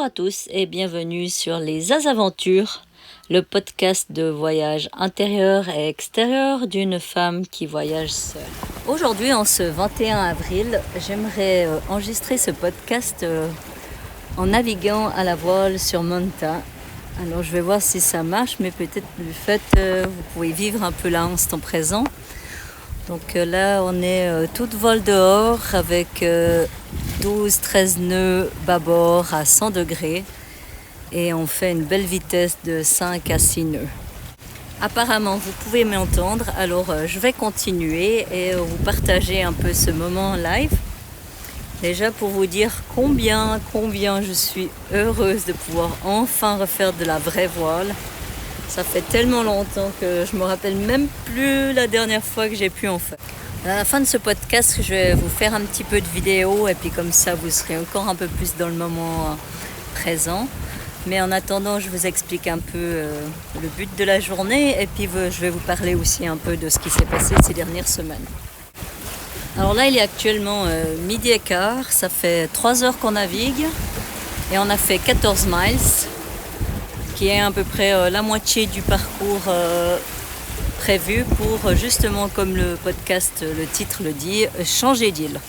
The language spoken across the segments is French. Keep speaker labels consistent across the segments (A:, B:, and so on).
A: Bonjour à tous et bienvenue sur les Azaventures, le podcast de voyage intérieur et extérieur d'une femme qui voyage seule. Aujourd'hui, en ce 21 avril, j'aimerais enregistrer ce podcast en naviguant à la voile sur Manta. Alors je vais voir si ça marche, mais peut-être du fait vous pouvez vivre un peu l'instant présent. Donc là on est toute voile dehors avec 12-13 nœuds bâbord à 100 degrés et on fait une belle vitesse de 5 à 6 nœuds. Apparemment vous pouvez m'entendre, alors je vais continuer et vous partager un peu ce moment live. Déjà pour vous dire combien je suis heureuse de pouvoir enfin refaire de la vraie voile. Ça fait tellement longtemps que je me rappelle même plus la dernière fois que j'ai pu en faire. À la fin de ce podcast, je vais vous faire un petit peu de vidéo et puis comme ça vous serez encore un peu plus dans le moment présent. Mais en attendant, je vous explique un peu le but de la journée et puis je vais vous parler aussi un peu de ce qui s'est passé ces dernières semaines. Alors là, il est actuellement midi et quart, ça fait 3 heures qu'on navigue et on a fait 14 miles. Qui est à peu près la moitié du parcours prévu pour justement, comme le podcast, le titre le dit, changer d'île.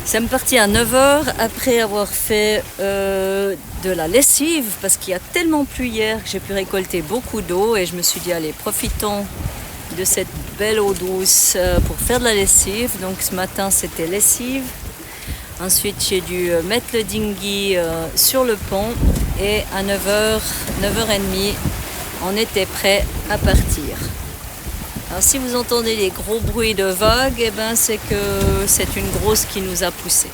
A: Ça me partit à 9h après avoir fait de la lessive parce qu'il y a tellement plu hier que j'ai pu récolter beaucoup d'eau et je me suis dit allez, profitons de cette belle eau douce pour faire de la lessive. Donc ce matin c'était lessive. Ensuite j'ai dû mettre le dinghy sur le pont. Et à 9h30, on était prêt à partir. Alors si vous entendez les gros bruits de vagues, c'est que c'est une grosse qui nous a poussés.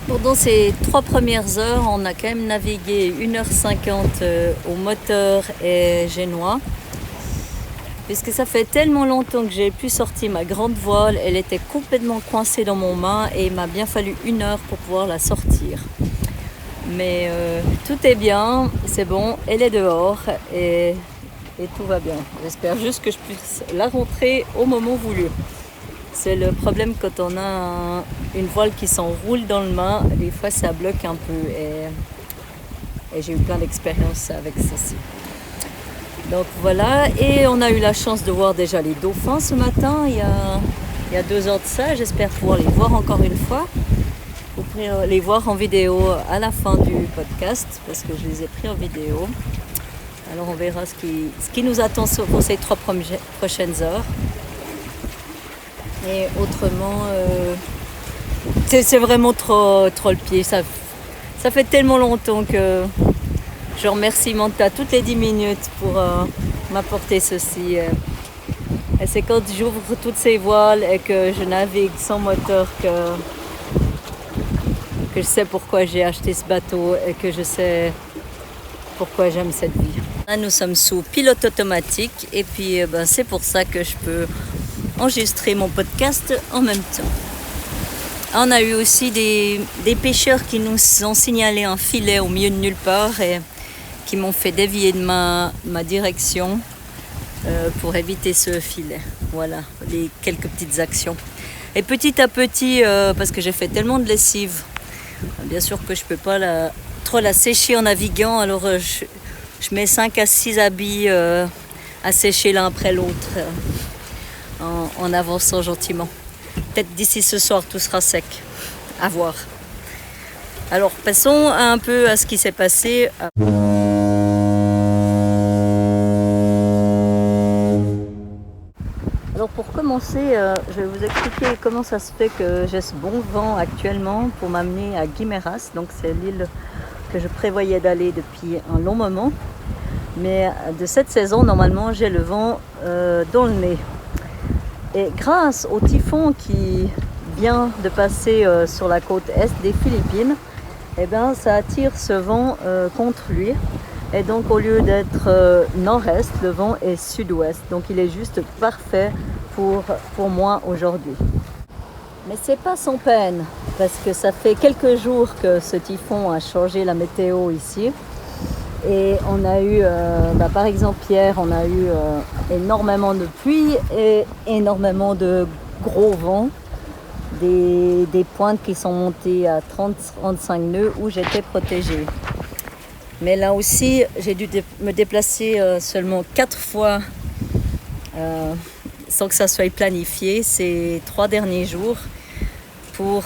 A: Pendant ces 3 premières heures, on a quand même navigué 1h50 au moteur et génois. Puisque ça fait tellement longtemps que j'ai pu sortir ma grande voile, elle était complètement coincée dans mon main et il m'a bien fallu 1 heure pour pouvoir la sortir. Mais tout est bien, c'est bon, elle est dehors et tout va bien. J'espère juste que je puisse la rentrer au moment voulu. C'est le problème quand on a une voile qui s'enroule dans le main, des fois ça bloque un peu et j'ai eu plein d'expériences avec ceci. Donc voilà, et on a eu la chance de voir déjà les dauphins ce matin, il y a 2 heures de ça, j'espère pouvoir les voir encore une fois. Vous pourrez les voir en vidéo à la fin du podcast parce que je les ai pris en vidéo. Alors on verra ce qui nous attend pour ces 3 prochaines heures. Et autrement, c'est vraiment trop le pied. Ça fait tellement longtemps que je remercie Manta toutes les 10 minutes pour m'apporter ceci. Et c'est quand j'ouvre toutes ces voiles et que je navigue sans moteur que je sais pourquoi j'ai acheté ce bateau et que je sais pourquoi j'aime cette vie. Là, nous sommes sous pilote automatique et puis c'est pour ça que je peux enregistrer mon podcast en même temps. On a eu aussi des pêcheurs qui nous ont signalé un filet au milieu de nulle part et qui m'ont fait dévier de ma direction pour éviter ce filet. Voilà, quelques petites actions. Et petit à petit, parce que j'ai fait tellement de lessive, bien sûr que je ne peux pas trop la sécher en naviguant, alors je mets 5 à 6 habits à sécher l'un après l'autre en avançant gentiment. Peut-être d'ici ce soir tout sera sec, à voir. Alors passons un peu à ce qui s'est passé. Alors pour commencer, je vais vous expliquer comment ça se fait que j'ai ce bon vent actuellement pour m'amener à Guimeras. Donc c'est l'île que je prévoyais d'aller depuis un long moment. Mais de cette saison, normalement, j'ai le vent dans le nez. Et grâce au typhon qui vient de passer sur la côte est des Philippines, ça attire ce vent contre lui. Et donc au lieu d'être nord-est, le vent est sud-ouest. Donc il est juste parfait pour moi aujourd'hui. Mais c'est pas sans peine, parce que ça fait quelques jours que ce typhon a changé la météo ici. Et on a eu, par exemple hier, on a eu énormément de pluie et énormément de gros vent. des pointes qui sont montées à 30-35 nœuds où j'étais protégée. Mais là aussi, j'ai dû me déplacer seulement 4 fois sans que ça soit planifié ces 3 derniers jours pour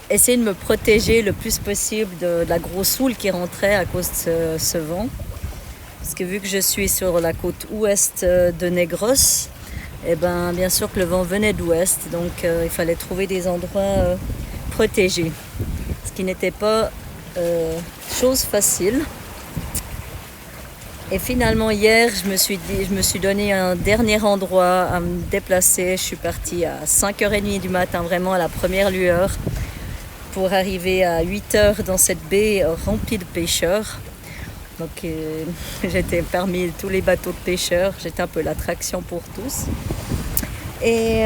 A: essayer de me protéger le plus possible de la grosse houle qui rentrait à cause de ce vent. Parce que vu que je suis sur la côte ouest de Negros, et bien sûr que le vent venait d'ouest, donc il fallait trouver des endroits protégés. Ce qui n'était pas chose facile. Et finalement hier, je me suis donné un dernier endroit à me déplacer. Je suis partie à 5h30 du matin, vraiment à la première lueur, pour arriver à 8h dans cette baie remplie de pêcheurs. Donc j'étais parmi tous les bateaux de pêcheurs, j'étais un peu l'attraction pour tous. Et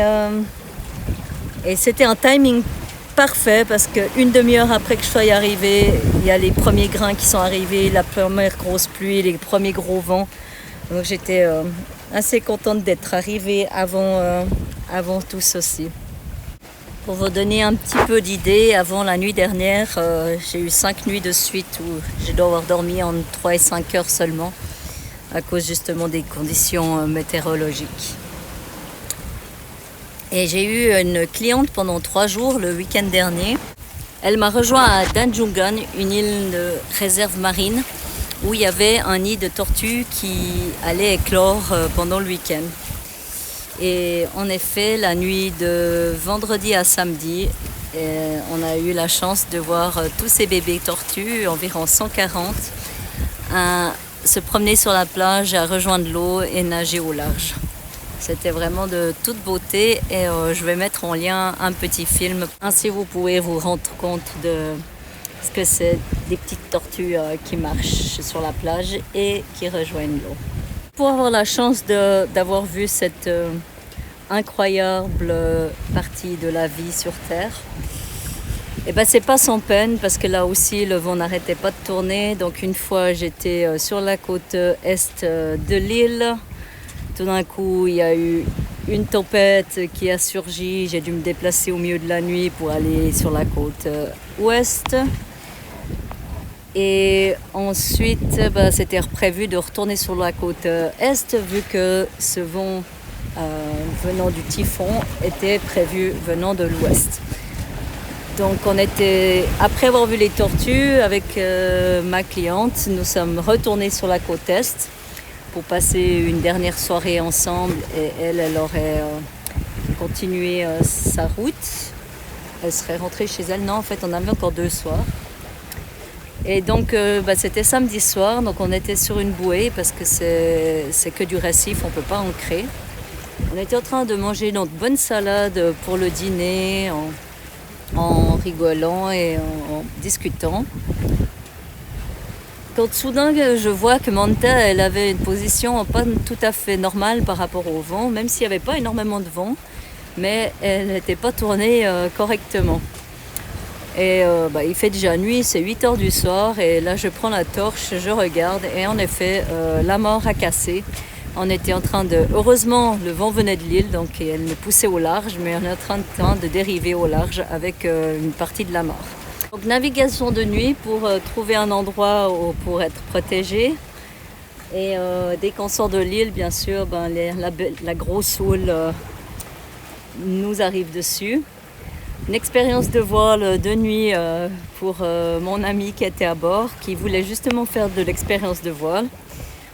A: c'était un timing parfait parce qu'une demi-heure après que je sois arrivée, il y a les premiers grains qui sont arrivés, la première grosse pluie, les premiers gros vents. Donc j'étais assez contente d'être arrivée avant tout ceci. Pour vous donner un petit peu d'idée, avant la nuit dernière, j'ai eu 5 nuits de suite où j'ai dû avoir dormi en 3 et 5 heures seulement à cause justement des conditions météorologiques. Et j'ai eu une cliente pendant 3 jours le week-end dernier. Elle m'a rejoint à Danjungan, une île de réserve marine, où il y avait un nid de tortues qui allait éclore pendant le week-end. Et en effet, la nuit de vendredi à samedi, on a eu la chance de voir tous ces bébés tortues, environ 140, se promener sur la plage, à rejoindre l'eau et nager au large. C'était vraiment de toute beauté et je vais mettre en lien un petit film. Ainsi, vous pouvez vous rendre compte de ce que c'est des petites tortues qui marchent sur la plage et qui rejoignent l'eau. Pour avoir la chance d'avoir vu cette incroyable partie de la vie sur Terre, et c'est pas sans peine parce que là aussi le vent n'arrêtait pas de tourner. Donc une fois j'étais sur la côte est de l'île. Tout d'un coup, il y a eu une tempête qui a surgi. J'ai dû me déplacer au milieu de la nuit pour aller sur la côte ouest. Et ensuite, c'était prévu de retourner sur la côte est, vu que ce vent venant du typhon était prévu venant de l'ouest. Donc après avoir vu les tortues avec ma cliente, nous sommes retournés sur la côte est pour passer une dernière soirée ensemble et elle aurait continué sa route. Elle serait rentrée chez elle. Non, en fait, on avait encore 2 soirs. Et donc, c'était samedi soir, donc on était sur une bouée parce que c'est que du récif, on ne peut pas ancrer. On était en train de manger notre bonne salade pour le dîner, en rigolant et en discutant. Quand soudain je vois que Manta, elle avait une position pas tout à fait normale par rapport au vent, même s'il n'y avait pas énormément de vent, mais elle n'était pas tournée correctement. Et il fait déjà nuit, c'est 8h du soir, et là je prends la torche, je regarde, et en effet, la mort a cassé. On était en train de... Heureusement, le vent venait de l'île, donc elle nous poussait au large, mais on est en train de dériver au large avec une partie de la mort. Donc navigation de nuit pour trouver un endroit pour être protégé. Et dès qu'on sort de l'île, bien sûr, la grosse houle nous arrive dessus. Une expérience de voile de nuit pour mon ami qui était à bord, qui voulait justement faire de l'expérience de voile.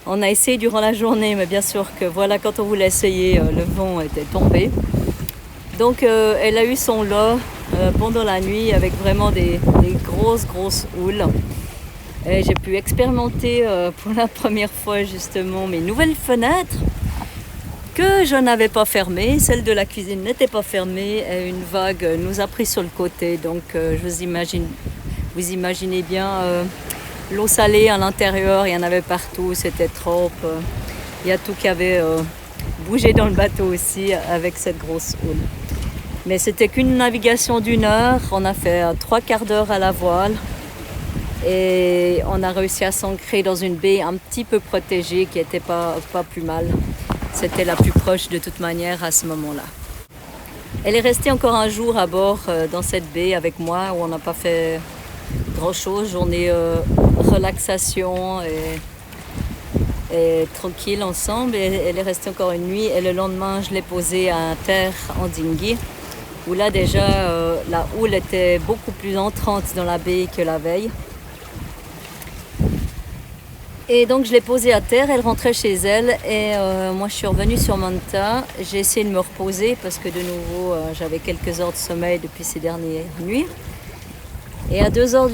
A: On a essayé durant la journée, mais bien sûr que quand on voulait essayer, le vent était tombé. Donc elle a eu son lot pendant la nuit avec vraiment des grosses houles. Et j'ai pu expérimenter pour la première fois justement mes nouvelles fenêtres que je n'avais pas fermées. Celle de la cuisine n'était pas fermée et une vague nous a pris sur le côté. Donc vous imaginez bien l'eau salée à l'intérieur, il y en avait partout, c'était trop. Il y a tout qui avait bougé dans le bateau aussi avec cette grosse houle. Mais c'était qu'une navigation d'1 heure, on a fait 3/4 d'heure à la voile et on a réussi à s'ancrer dans une baie un petit peu protégée qui n'était pas plus mal. C'était la plus proche de toute manière à ce moment-là. Elle est restée encore un jour à bord dans cette baie avec moi où on n'a pas fait grand chose, journée relaxation et tranquille ensemble. Et elle est restée encore une nuit et le lendemain je l'ai posée à terre en dinghy où là déjà la houle était beaucoup plus entrante dans la baie que la veille. Et donc je l'ai posée à terre, elle rentrait chez elle et moi je suis revenue sur Manta. J'ai essayé de me reposer parce que de nouveau j'avais quelques heures de sommeil depuis ces dernières nuits. Et à 2h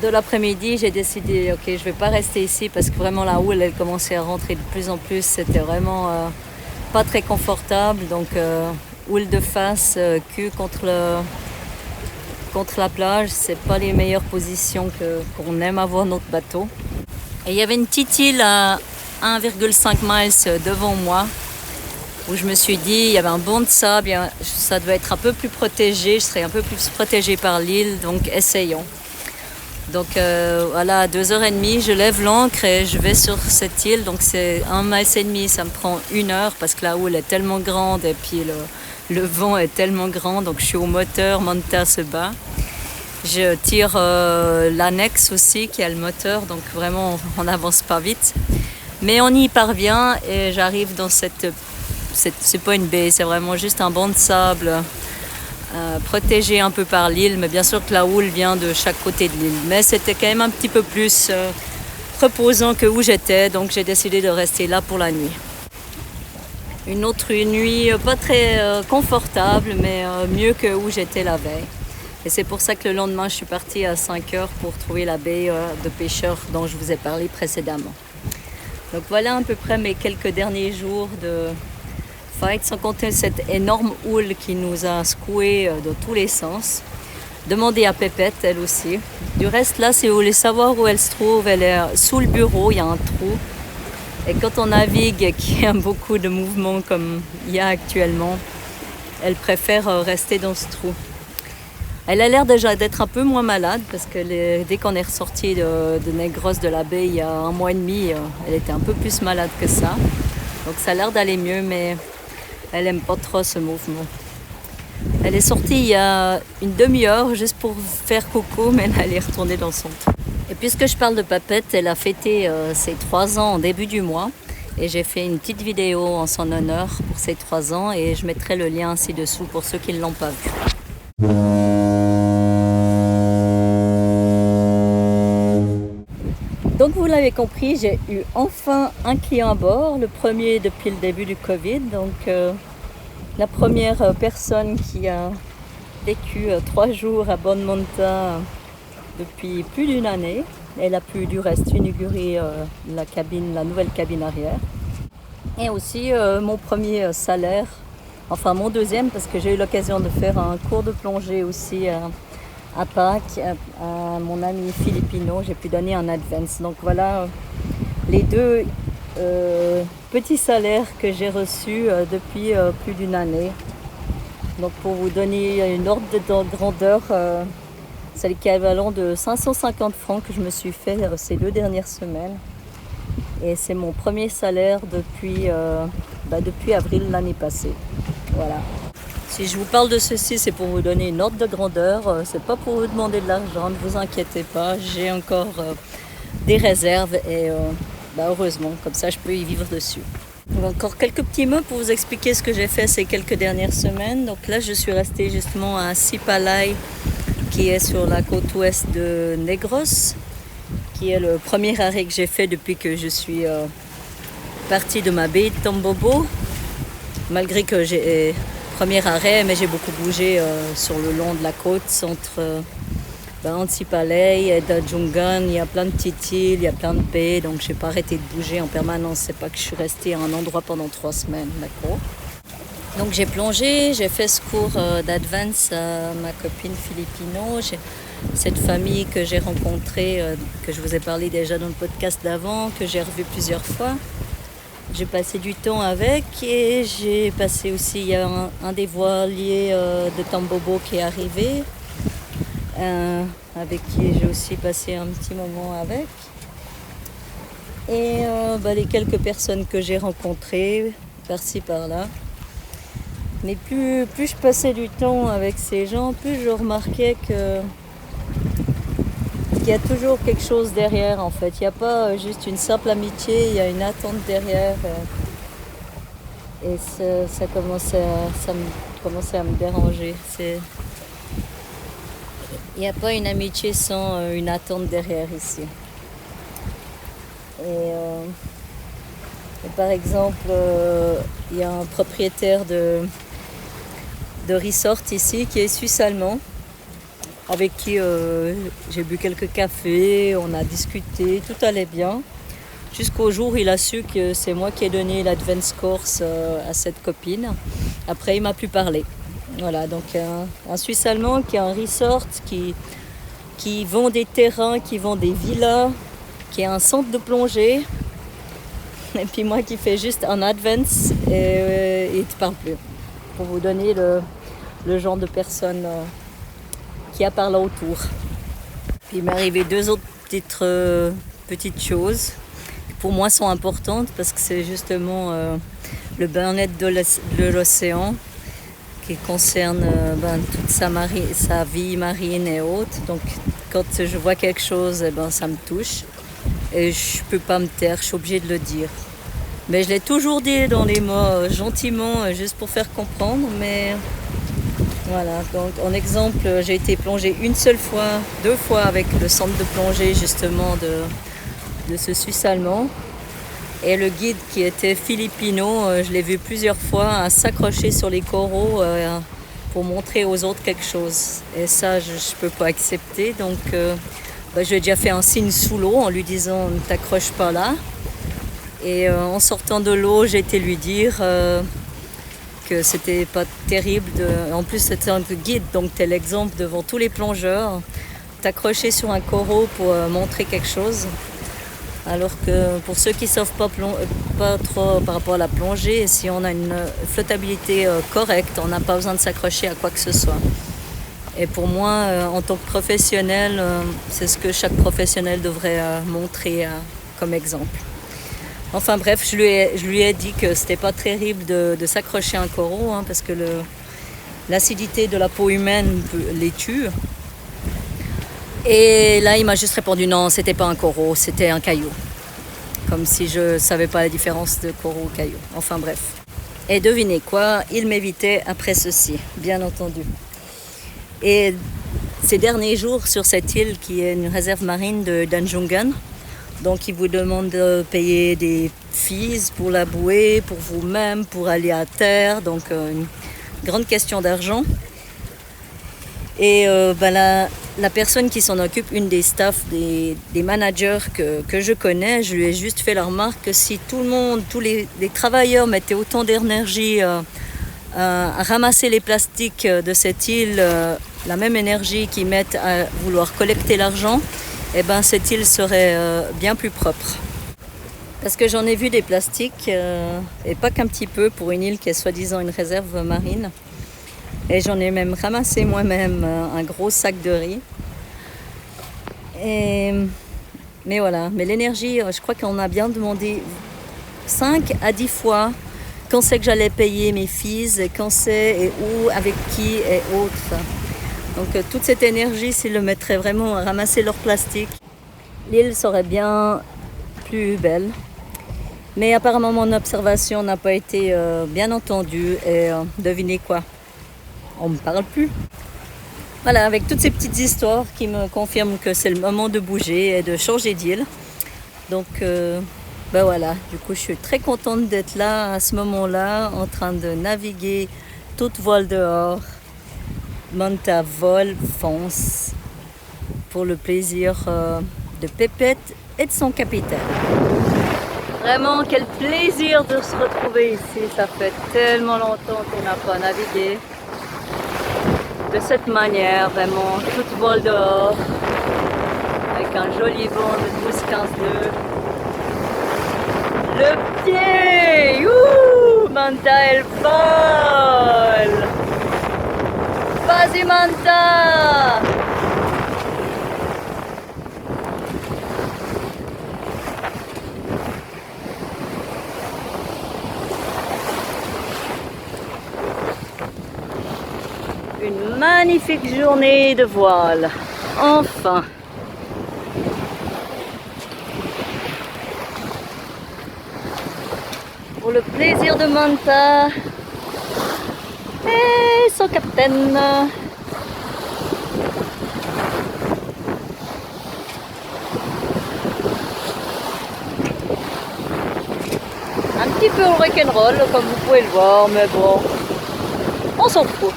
A: de l'après-midi, j'ai décidé, ok, je ne vais pas rester ici parce que vraiment la houle, elle commençait à rentrer de plus en plus. C'était vraiment pas très confortable. Donc houle de face, cul contre la plage, c'est pas les meilleures positions qu'on aime avoir notre bateau. Et il y avait une petite île à 1,5 miles devant moi où je me suis dit, il y avait un banc de sable, ça devait être un peu plus protégé, je serais un peu plus protégée par l'île, donc essayons. Donc voilà, à 2h30, je lève l'ancre et je vais sur cette île, donc c'est 1,5 miles, ça me prend 1 heure parce que la houle est tellement grande et puis le vent est tellement grand, donc je suis au moteur, Manta se bat. Je tire l'annexe aussi qui a le moteur, donc vraiment on n'avance pas vite. Mais on y parvient et j'arrive dans c'est pas une baie, c'est vraiment juste un banc de sable protégé un peu par l'île. Mais bien sûr que la houle vient de chaque côté de l'île. Mais c'était quand même un petit peu plus reposant que où j'étais, donc j'ai décidé de rester là pour la nuit. Une autre nuit pas très confortable, mais mieux que où j'étais la veille. Et c'est pour ça que le lendemain, je suis partie à 5h pour trouver la baie de pêcheurs dont je vous ai parlé précédemment. Donc voilà à peu près mes quelques derniers jours de fight, sans compter cette énorme houle qui nous a secoués dans tous les sens. Demandez à Pépette, elle aussi. Du reste, là, si vous voulez savoir où elle se trouve, elle est sous le bureau, il y a un trou. Et quand on navigue et qu'il y a beaucoup de mouvements comme il y a actuellement, elle préfère rester dans ce trou. Elle a l'air déjà d'être un peu moins malade parce que dès qu'on est ressorti de Negros de la baie il y a 1 mois et demi, elle était un peu plus malade que ça. Donc ça a l'air d'aller mieux, mais elle n'aime pas trop ce mouvement. Elle est sortie il y a une demi-heure juste pour faire coucou, mais elle est retournée dans son trou. Et puisque je parle de Papette, elle a fêté ses 3 ans en début du mois. Et j'ai fait une petite vidéo en son honneur pour ses 3 ans et je mettrai le lien ci-dessous pour ceux qui ne l'ont pas vu. Donc vous l'avez compris, j'ai eu enfin un client à bord, le premier depuis le début du Covid. Donc la première personne qui a vécu 3 jours à bord de Manta depuis plus d'1 année. Elle a pu du reste inaugurer la nouvelle cabine arrière. Et aussi mon premier salaire, enfin mon deuxième, parce que j'ai eu l'occasion de faire un cours de plongée aussi à Pâques à mon ami Filipino. J'ai pu donner un advance. Donc voilà les 2 petits salaires que j'ai reçus depuis plus d'1 année. Donc pour vous donner une ordre de grandeur, c'est l'équivalent de 550 francs que je me suis fait ces 2 dernières semaines. Et c'est mon premier salaire depuis avril l'année passée. Voilà. Si je vous parle de ceci, c'est pour vous donner une ordre de grandeur. C'est pas pour vous demander de l'argent, ne vous inquiétez pas. J'ai encore des réserves et heureusement, comme ça je peux y vivre dessus. Donc, encore quelques petits mots pour vous expliquer ce que j'ai fait ces quelques dernières semaines. Donc là, je suis restée justement à Sipalai, qui est sur la côte ouest de Negros, qui est le premier arrêt que j'ai fait depuis que je suis partie de ma baie de Tombobo. Malgré que j'ai premier arrêt, mais j'ai beaucoup bougé sur le long de la côte, entre Sipalai et Dajungan. Il y a plein de petites îles, il y a plein de baies, donc je n'ai pas arrêté de bouger en permanence. C'est pas que je suis restée à un endroit pendant 3 semaines, d'accord. Donc j'ai plongé, j'ai fait ce cours d'advance à ma copine Filipino. Cette famille que j'ai rencontrée, que je vous ai parlé déjà dans le podcast d'avant, que j'ai revu plusieurs fois. J'ai passé du temps avec et j'ai passé aussi, il y a un des voiliers de Tombobo qui est arrivé, avec qui j'ai aussi passé un petit moment avec. Et les quelques personnes que j'ai rencontrées, par-ci par-là. Mais plus je passais du temps avec ces gens, plus je remarquais qu'il y a toujours quelque chose derrière en fait. Il n'y a pas juste une simple amitié, il y a une attente derrière. Et ça commençait à me déranger. Il n'y a pas une amitié sans une attente derrière ici. Et par exemple, il y a un propriétaire de resort ici qui est suisse-allemand, avec qui j'ai bu quelques cafés, on a discuté, tout allait bien. Jusqu'au jour où il a su que c'est moi qui ai donné l'advance course à cette copine. Après, il m'a plus parlé. Voilà, donc un Suisse-allemand qui a un resort, qui vend des terrains, qui vend des villas, qui a un centre de plongée. Et puis moi qui fais juste un advance et il ne te parle plus. Pour vous donner le genre de personne qu'il y a par là autour. Puis il m'est arrivé deux autres petites choses qui pour moi sont importantes parce que c'est justement le bien-être de l'océan qui concerne toute sa vie marine et autres. Donc quand je vois quelque chose, ça me touche et je ne peux pas me taire, je suis obligée de le dire. Mais je l'ai toujours dit dans les mots gentiment, juste pour faire comprendre, mais voilà. Donc en exemple, j'ai été plongée une seule fois, 2 fois avec le centre de plongée justement de ce Suisse allemand. Et le guide qui était filipino, je l'ai vu plusieurs fois à s'accrocher sur les coraux pour montrer aux autres quelque chose. Et ça, je ne peux pas accepter. Donc je lui ai déjà fait un signe sous l'eau en lui disant ne t'accroche pas là. Et en sortant de l'eau, j'ai été lui dire que c'était pas terrible. En plus, c'était un guide, donc tu es l'exemple devant tous les plongeurs. T'accrocher sur un coraux pour montrer quelque chose. Alors que pour ceux qui ne savent pas trop par rapport à la plongée, si on a une flottabilité correcte, on n'a pas besoin de s'accrocher à quoi que ce soit. Et pour moi, en tant que professionnel, c'est ce que chaque professionnel devrait montrer comme exemple. Enfin bref, je lui ai dit que c'était pas terrible de s'accrocher à un coraux parce que l'acidité de la peau humaine les tue. Et là, il m'a juste répondu non, c'était pas un coraux, c'était un caillou. Comme si je savais pas la différence de coraux ou caillou. Enfin bref. Et devinez quoi, il m'évitait après ceci, bien entendu. Et ces derniers jours sur cette île qui est une réserve marine de Danjungan, donc, il vous demande de payer des fees pour la bouée, pour vous-même, pour aller à terre. Donc, une grande question d'argent. Et la personne qui s'en occupe, une des staffs, des managers que je connais, je lui ai juste fait la remarque que si tout le monde, tous les travailleurs mettaient autant d'énergie à ramasser les plastiques de cette île, la même énergie qu'ils mettent à vouloir collecter l'argent, cette île serait bien plus propre. Parce que j'en ai vu des plastiques, et pas qu'un petit peu, pour une île qui est soi-disant une réserve marine. Et j'en ai même ramassé moi-même un gros sac de riz. Mais voilà, mais l'énergie, je crois qu'on a bien demandé 5 à 10 fois quand c'est que j'allais payer mes fees, quand c'est et où, avec qui et autres. Donc toute cette énergie, s'ils le mettraient vraiment à ramasser leur plastique, l'île serait bien plus belle. Mais apparemment mon observation n'a pas été bien entendue et devinez quoi, on ne me parle plus. Voilà, avec toutes ces petites histoires qui me confirment que c'est le moment de bouger et de changer d'île. Donc voilà, du coup je suis très contente d'être là à ce moment-là, en train de naviguer toute voile dehors. Manta vole, fonce, pour le plaisir de Pépette et de son capitaine. Vraiment, quel plaisir de se retrouver ici. Ça fait tellement longtemps qu'on n'a pas navigué de cette manière, vraiment, toute voile dehors, avec un joli vent de 12-15 nœuds. Le pied, ouh, Manta, elle vole. Vas-y, Manta! Une magnifique journée de voile. Enfin. Pour le plaisir de Manta et son capitaine. Un petit peu au rock'n'roll comme vous pouvez le voir, mais bon, on s'en fout.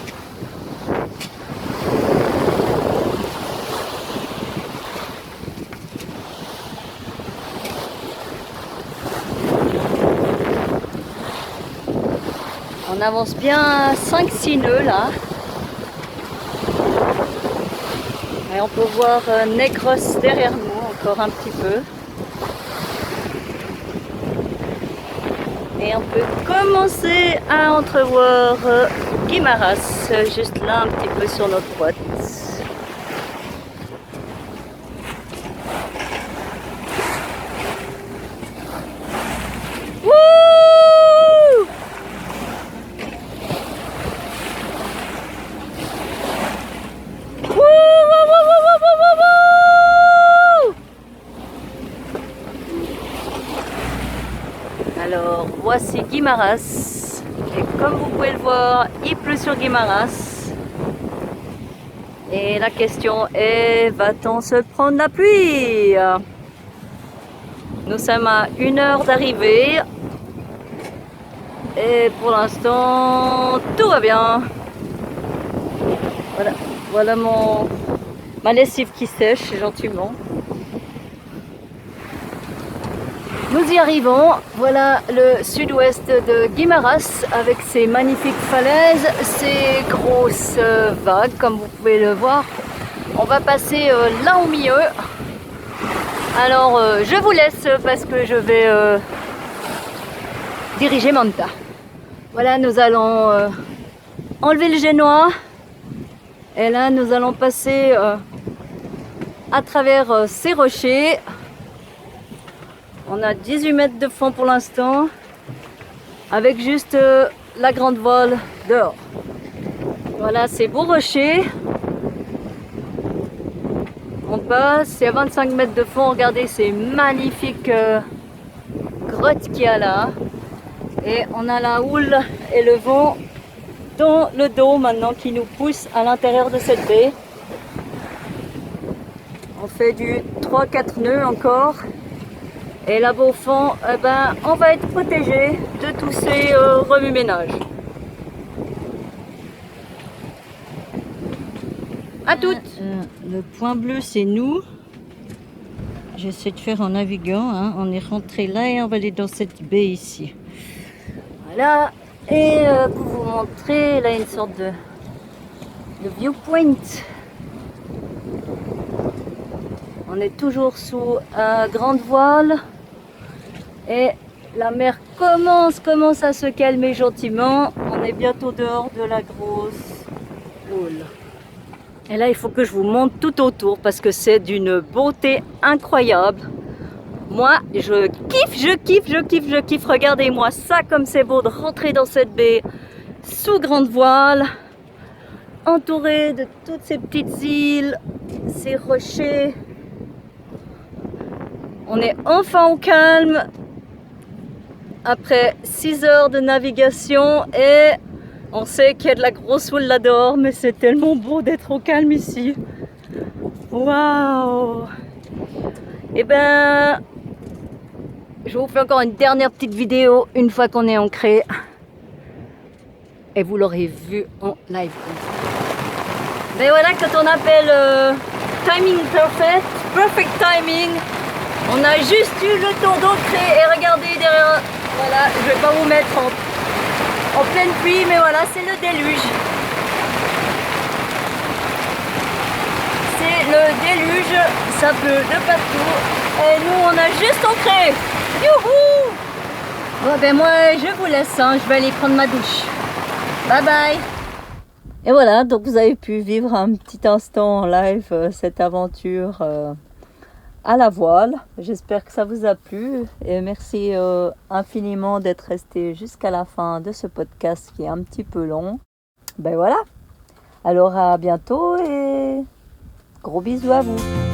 A: On avance bien à 5-6 nœuds là. Et on peut voir Negros derrière nous encore un petit peu. Et on peut commencer à entrevoir Guimaras juste là un petit peu sur notre droite. Alors voici Guimaras et comme vous pouvez le voir, il pleut sur Guimaras et la question est, va-t-on se prendre la pluie? Nous sommes à 1 heure d'arrivée et pour l'instant tout va bien. Voilà ma lessive qui sèche gentiment. Nous y arrivons, voilà le sud-ouest de Guimaras avec ses magnifiques falaises, ses grosses vagues comme vous pouvez le voir. On va passer là au milieu. Alors je vous laisse parce que je vais diriger Manta. Voilà, nous allons enlever le génois et là nous allons passer à travers ces rochers. On a 18 mètres de fond pour l'instant, avec juste la grande voile dehors. Voilà ces beaux rochers. On passe, c'est à 25 mètres de fond. Regardez ces magnifiques grottes qu'il y a là. Et on a la houle et le vent dans le dos maintenant qui nous pousse à l'intérieur de cette baie. On fait du 3-4 nœuds encore. Et là-bas au fond, on va être protégé de tous ces remue-ménages. À toutes. Le point bleu, c'est nous. J'essaie de faire en naviguant. Hein. On est rentré là et on va aller dans cette baie ici. Voilà. Et pour vous montrer, là, il y a une sorte de viewpoint. On est toujours sous grande voile. Et la mer commence à se calmer gentiment. On est bientôt dehors de la grosse houle. Et là, il faut que je vous montre tout autour parce que c'est d'une beauté incroyable. Moi, je kiffe. Regardez-moi ça comme c'est beau de rentrer dans cette baie sous grande voile, entouré de toutes ces petites îles, ces rochers. On est enfin au calme. Après 6 heures de navigation et on sait qu'il y a de la grosse houle là-dehors, mais c'est tellement beau d'être au calme ici. Waouh! Et je vous fais encore une dernière petite vidéo une fois qu'on est ancré. Et vous l'aurez vu en live. Mais voilà, quand on appelle timing perfect timing, on a juste eu le temps d'ancrer et regardez derrière. Voilà, je vais pas vous mettre en pleine pluie, mais voilà, c'est le déluge. C'est le déluge, ça pleut de partout. Et nous, on a juste ancré. Youhou! Bon, moi, je vous laisse, hein, je vais aller prendre ma douche. Bye bye! Et voilà, donc vous avez pu vivre un petit instant en live cette aventure à la voile. J'espère que ça vous a plu et merci infiniment d'être resté jusqu'à la fin de ce podcast qui est un petit peu long. Ben voilà, Alors à bientôt et gros bisous à vous.